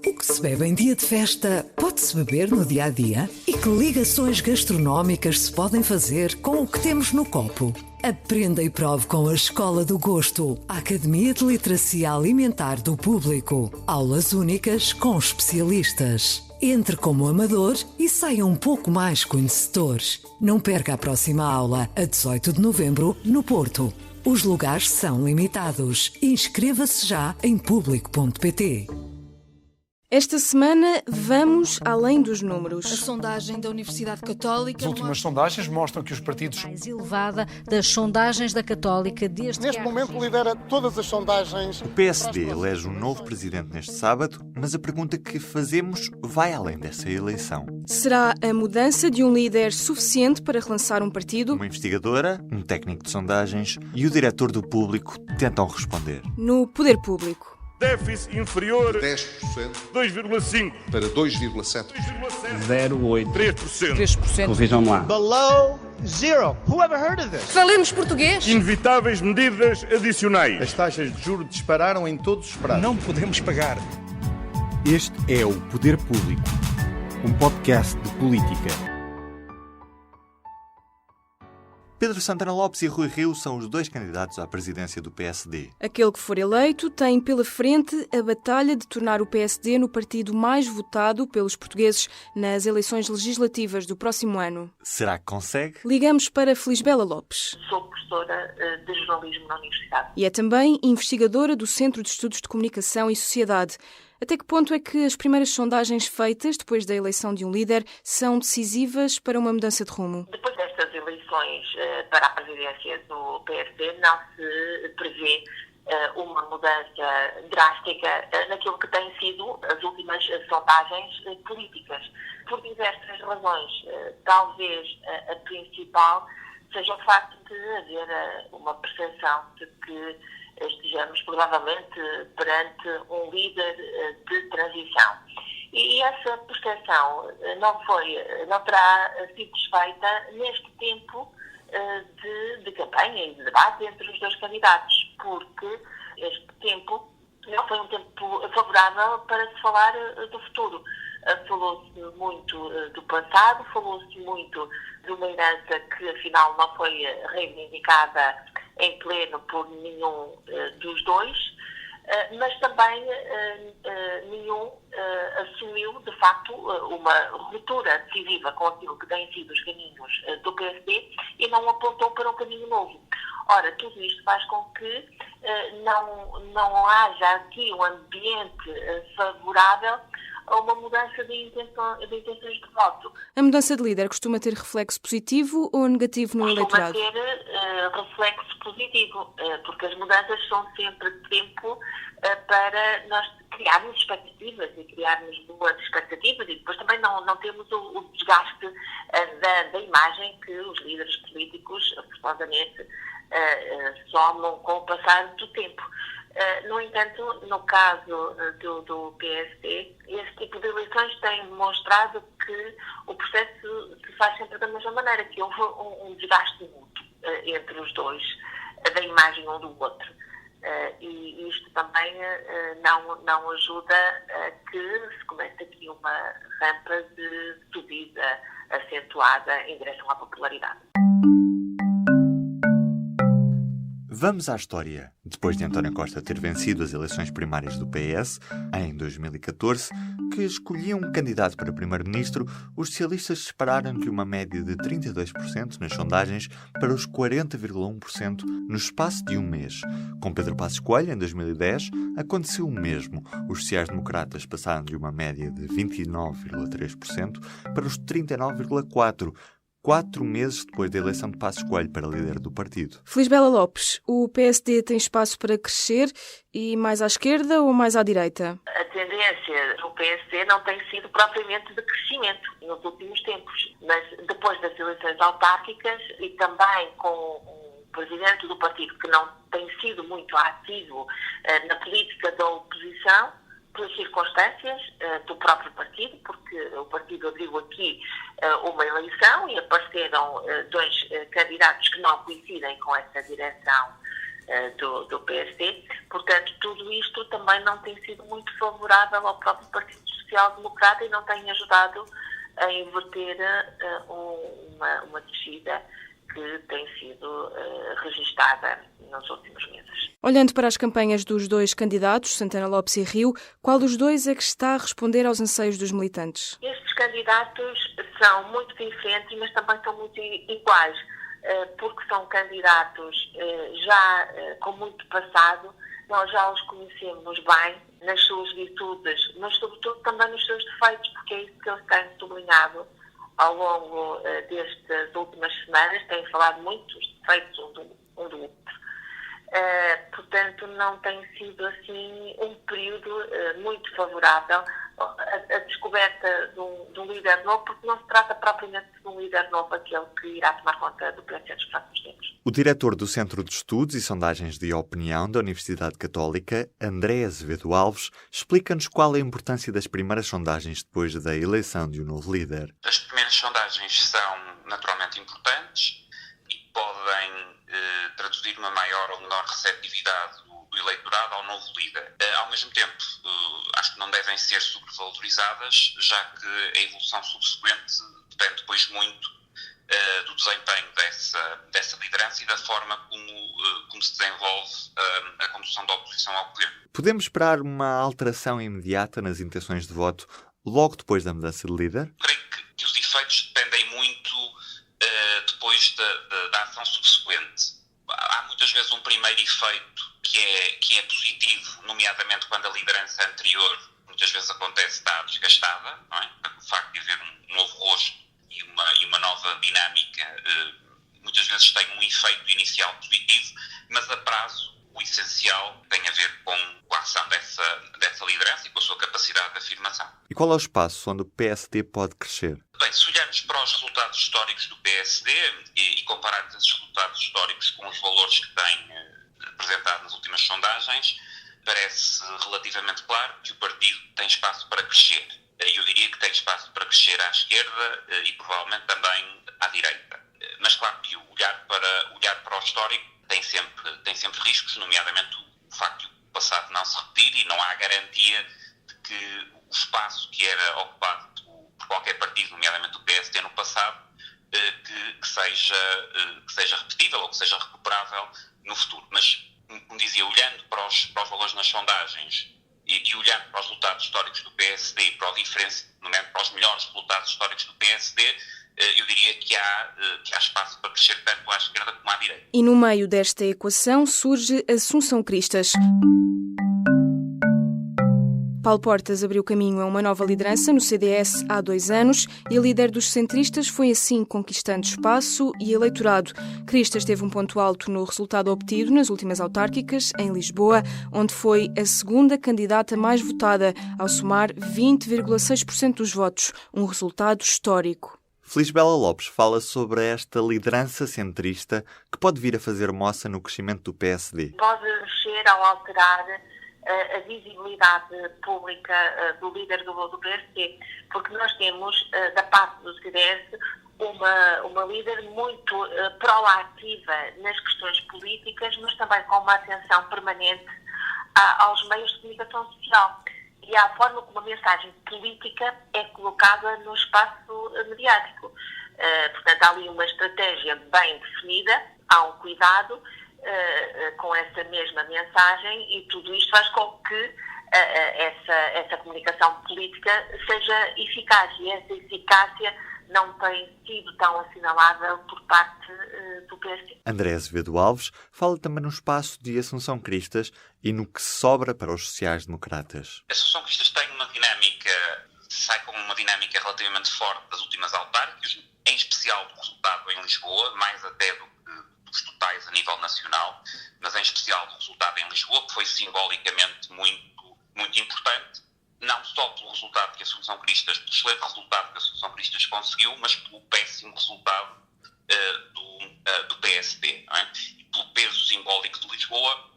O que se bebe em dia de festa pode-se beber no dia-a-dia? E que ligações gastronómicas se podem fazer com o que temos no copo? Aprenda e prove com a Escola do Gosto, a Academia de Literacia Alimentar do Público. Aulas únicas com especialistas. Entre como amador e saia um pouco mais conhecedor. Não perca a próxima aula, a 18 de novembro, no Porto. Os lugares são limitados. Inscreva-se já em público.pt. Esta semana vamos além dos números. A sondagem da Universidade Católica... As últimas sondagens mostram que os partidos... mais elevada das sondagens da Católica desde Neste momento lidera todas as sondagens. O PSD elege um novo presidente neste sábado, mas a pergunta que fazemos vai além dessa eleição. Será a mudança de um líder suficiente para relançar um partido? Uma investigadora, um técnico de sondagens e o diretor do Público tentam responder. No Poder Público. Déficit inferior 10%, 2,5% para 2,7%, 0,8%, 3%. Corrijam-me lá. Below zero. Who ever heard of this? Falemos português. Inevitáveis medidas adicionais. As taxas de juros dispararam em todos os prazos. Não podemos pagar. Este é o Poder Público, um podcast de política. Pedro Santana Lopes e Rui Rio são os dois candidatos à presidência do PSD. Aquele que for eleito tem pela frente a batalha de tornar o PSD no partido mais votado pelos portugueses nas eleições legislativas do próximo ano. Será que consegue? Ligamos para Felisbela Lopes. Sou professora de jornalismo na Universidade. E é também investigadora do Centro de Estudos de Comunicação e Sociedade. Até que ponto é que as primeiras sondagens feitas depois da eleição de um líder são decisivas para uma mudança de rumo? Depois destas eleições para a presidência do PSD, não se prevê uma mudança drástica naquilo que têm sido as últimas sondagens políticas. Por diversas razões. Talvez a principal seja o facto de haver uma percepção de que estejamos provavelmente perante um líder de transição. E essa percepção não terá sido desfeita neste tempo de campanha e de debate entre os dois candidatos, porque este tempo não foi um tempo favorável para se falar do futuro. Falou-se muito do passado, falou-se muito de uma herança que afinal não foi reivindicada em pleno por nenhum dos dois, mas também nenhum assumiu de facto uma ruptura decisiva com aquilo que têm sido os caminhos do PSD e não apontou para um caminho novo. Ora, tudo isto faz com que não haja aqui um ambiente favorável a uma mudança de intenções de voto. A mudança de líder costuma ter reflexo positivo ou negativo no eleitorado? Costuma ter reflexo positivo, porque as mudanças são sempre tempo para nós criarmos expectativas e criarmos boas expectativas e depois também não temos o desgaste da imagem que os líderes políticos, forçosamente, somam com o passar do tempo. No entanto, no caso do PSD, esse tipo de eleições tem demonstrado que o processo se faz sempre da mesma maneira, que houve um desgaste mútuo entre os dois, da imagem um do outro. E isto também não ajuda a que se comece aqui uma rampa de subida acentuada em direção à popularidade. Vamos à história. Depois de António Costa ter vencido as eleições primárias do PS, em 2014, que escolhia um candidato para primeiro-ministro, os socialistas dispararam-lhe uma média de 32% nas sondagens para os 40,1% no espaço de um mês. Com Pedro Passos Coelho, em 2010, aconteceu o mesmo. Os sociais-democratas passaram-lhe uma média de 29,3% para os 39,4%. 4 meses depois da eleição de Passos Coelho para líder do partido. Felisbela Lopes, o PSD tem espaço para crescer e mais à esquerda ou mais à direita? A tendência do PSD não tem sido propriamente de crescimento nos últimos tempos, mas depois das eleições autárquicas e também com um presidente do partido que não tem sido muito ativo na política da oposição, pelas circunstâncias do próprio partido, porque o partido abriu aqui uma eleição e apareceram dois candidatos que não coincidem com essa direção do PSD. Portanto, tudo isto também não tem sido muito favorável ao próprio Partido Social Democrata e não tem ajudado a inverter uma descida que tem sido registada nos últimos meses. Olhando para as campanhas dos dois candidatos, Santana Lopes e Rio, qual dos dois é que está a responder aos anseios dos militantes? Estes candidatos são muito diferentes, mas também são muito iguais, porque são candidatos já com muito passado. Nós já os conhecemos bem nas suas virtudes, mas sobretudo também nos seus defeitos, porque é isso que eles têm sublinhado ao longo destas últimas semanas. Têm falado muito dos defeitos um do outro. Portanto, não tem sido assim um período muito favorável a descoberta de um líder novo, porque não se trata propriamente de um líder novo, aquele que irá tomar conta do PSD nos próximos tempos. O diretor do Centro de Estudos e Sondagens de Opinião da Universidade Católica, André Azevedo Alves, explica-nos qual é a importância das primeiras sondagens depois da eleição de um novo líder. As primeiras sondagens são naturalmente importantes e podem traduzir uma maior ou menor receptividade do eleitorado ao novo líder. Ao mesmo tempo, acho que não devem ser sobrevalorizadas, já que a evolução subsequente depende depois muito do desempenho dessa liderança e da forma como se desenvolve a condução da oposição ao governo. Podemos esperar uma alteração imediata nas intenções de voto logo depois da mudança de líder? Creio que os efeitos dependem muito depois da ação subsequente. Há muitas vezes um primeiro efeito que é positivo, nomeadamente quando a liderança anterior muitas vezes acontece estar desgastada, não é? O facto de haver um novo rosto e uma nova dinâmica muitas vezes tem um efeito inicial positivo, mas a prazo o essencial tem a ver com a ação dessa liderança e com a sua capacidade de afirmação. E qual é o espaço onde o PSD pode crescer? Bem, se olharmos para os resultados históricos do PSD e compararmos esses resultados históricos com os valores que tem apresentado nas últimas sondagens, parece relativamente claro que o partido tem espaço para crescer. Eu diria que tem espaço para crescer à esquerda e provavelmente também à direita. Mas claro que olhar para o histórico tem sempre riscos, nomeadamente o facto de o passado não se repetir, e não há garantia de que o espaço que era ocupado por qualquer partido, nomeadamente o PSD no passado, que seja repetível ou que seja recuperável no futuro. Mas, como dizia, olhando para os valores nas sondagens e olhando para os resultados históricos do PSD e para para os melhores resultados históricos do PSD, eu diria que há espaço para crescer tanto à esquerda como à direita. E no meio desta equação surge Assunção Cristas. Paulo Portas abriu caminho a uma nova liderança no CDS há 2 anos e a líder dos centristas foi assim conquistando espaço e eleitorado. Cristas teve um ponto alto no resultado obtido nas últimas autárquicas, em Lisboa, onde foi a segunda candidata mais votada, ao somar 20,6% dos votos, um resultado histórico. Felisbela Lopes fala sobre esta liderança centrista que pode vir a fazer moça no crescimento do PSD. Pode mexer ao alterar a visibilidade pública do líder do PSD, porque nós temos, da parte do CDS, uma líder muito proativa nas questões políticas, mas também com uma atenção permanente aos meios de comunicação social e à forma como a mensagem política é colocada no espaço mediático. Portanto, há ali uma estratégia bem definida, há um cuidado com essa mesma mensagem, e tudo isto faz com que essa comunicação política seja eficaz, e essa eficácia não tem sido tão assinalável por parte do PSD. André Azevedo Alves fala também no espaço de Assunção Cristas e no que sobra para os sociais-democratas. A Assunção Cristas sai com uma dinâmica relativamente forte das últimas autárquicas, em especial do resultado em Lisboa, mais até do dos totais a nível nacional, mas em especial do resultado em Lisboa, que foi simbolicamente muito, muito importante, não só pelo resultado que a Assunção Cristas, pelo excelente resultado que a Assunção Cristas conseguiu, mas pelo péssimo resultado do PSD, não é? E pelo peso simbólico de Lisboa,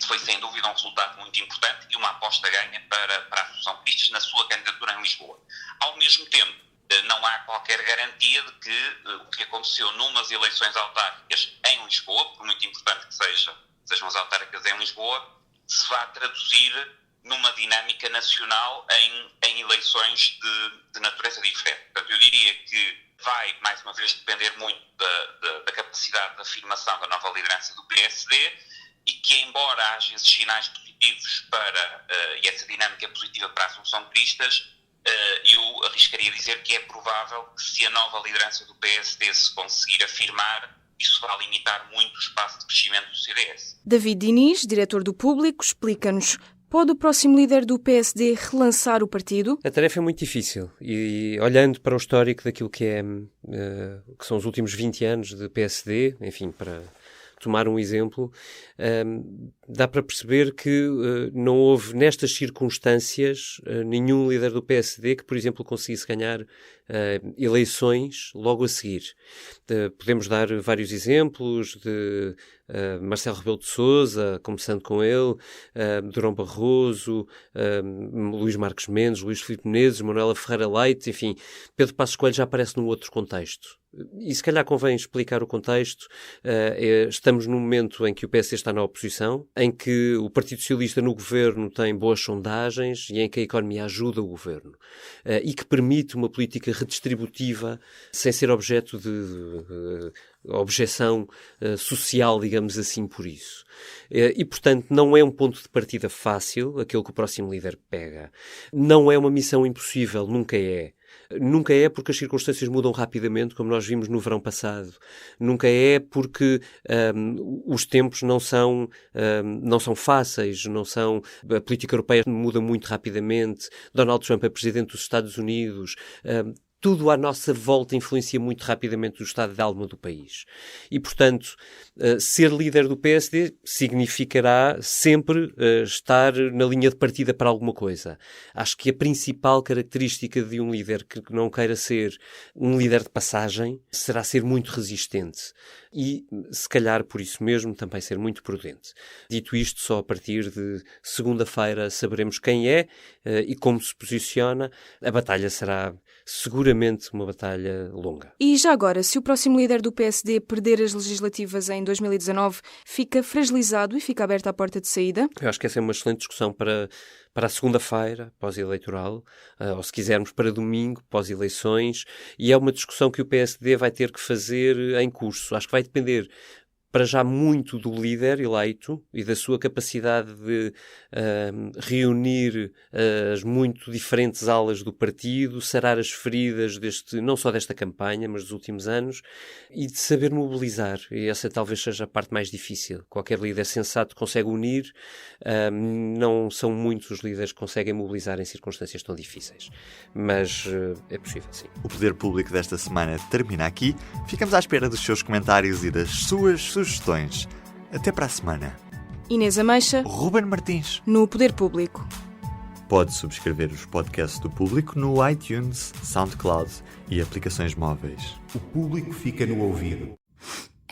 foi sem dúvida um resultado muito importante e uma aposta ganha para a Assunção Cristas na sua candidatura em Lisboa. Ao mesmo tempo, não há qualquer garantia de que o que aconteceu numas eleições autárquicas em Lisboa, por muito importante que seja sejam as autárquicas em Lisboa, se vá traduzir numa dinâmica nacional em eleições de natureza diferente. Portanto, eu diria que vai, mais uma vez, depender muito da capacidade de afirmação da nova liderança do PSD e que, embora haja esses sinais positivos e essa dinâmica positiva para a Assunção de Cristas, eu arriscaria dizer que é provável que, se a nova liderança do PSD se conseguir afirmar, isso vai limitar muito o espaço de crescimento do CDS. David Diniz, diretor do Público, explica-nos: pode o próximo líder do PSD relançar o partido? A tarefa é muito difícil e, olhando para o histórico daquilo que são os últimos 20 anos de PSD, enfim, para tomar um exemplo, dá para perceber que não houve, nestas circunstâncias, nenhum líder do PSD que, por exemplo, conseguisse ganhar eleições logo a seguir. Podemos dar vários exemplos de Marcelo Rebelo de Sousa, começando com ele, Durão Barroso, Luís Marques Mendes, Luís Filipe Menezes, Manuela Ferreira Leite, enfim, Pedro Passos Coelho já aparece num outro contexto. E se calhar convém explicar o contexto. Estamos num momento em que o PSD está na oposição, em que o Partido Socialista no governo tem boas sondagens e em que a economia ajuda o governo e que permite uma política redistributiva sem ser objeto de objeção social, digamos assim, por isso. E, portanto, não é um ponto de partida fácil aquele que o próximo líder pega. Não é uma missão impossível, nunca é. Nunca é porque as circunstâncias mudam rapidamente, como nós vimos no verão passado. Nunca é porque os tempos não são fáceis, a política europeia muda muito rapidamente, Donald Trump é presidente dos Estados Unidos, tudo à nossa volta influencia muito rapidamente o estado de alma do país. E, portanto, ser líder do PSD significará sempre estar na linha de partida para alguma coisa. Acho que a principal característica de um líder que não queira ser um líder de passagem será ser muito resistente. E, se calhar, por isso mesmo, também ser muito prudente. Dito isto, só a partir de segunda-feira saberemos quem é e como se posiciona. A batalha será seguramente uma batalha longa. E já agora, se o próximo líder do PSD perder as legislativas em 2019, fica fragilizado e fica aberta a porta de saída? Eu acho que essa é uma excelente discussão para a segunda-feira, pós-eleitoral, ou se quisermos para domingo, pós-eleições, e é uma discussão que o PSD vai ter que fazer em curso. Acho que vai depender para já muito do líder eleito e da sua capacidade de reunir as muito diferentes alas do partido, sarar as feridas não só desta campanha, mas dos últimos anos, e de saber mobilizar. E essa talvez seja a parte mais difícil. Qualquer líder sensato consegue unir, não são muitos os líderes que conseguem mobilizar em circunstâncias tão difíceis. Mas é possível, sim. O Poder Público desta semana termina aqui. Ficamos à espera dos seus comentários e das suas sugestões. Até para a semana. Inês Ameixa, Ruben Martins, no Poder Público. Pode subscrever os podcasts do Público no iTunes, SoundCloud e aplicações móveis. O Público fica no ouvido.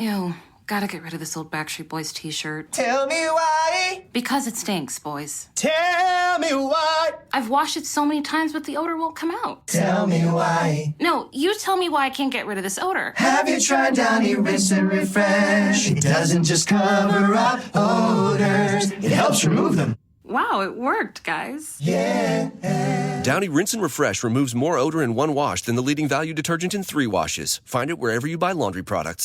Ew, gotta get rid of this old Backstreet Boys t-shirt. Tell me why. Because it stinks, boys. Tell me why. I've washed it so many times, but the odor won't come out. Tell me why. No, you tell me why I can't get rid of this odor. Have you tried Downy Rinse and Refresh? It doesn't just cover up odors, it helps remove them. Wow, it worked, guys. Yeah. Downy Rinse and Refresh removes more odor in one wash than the leading value detergent in 3 washes. Find it wherever you buy laundry products.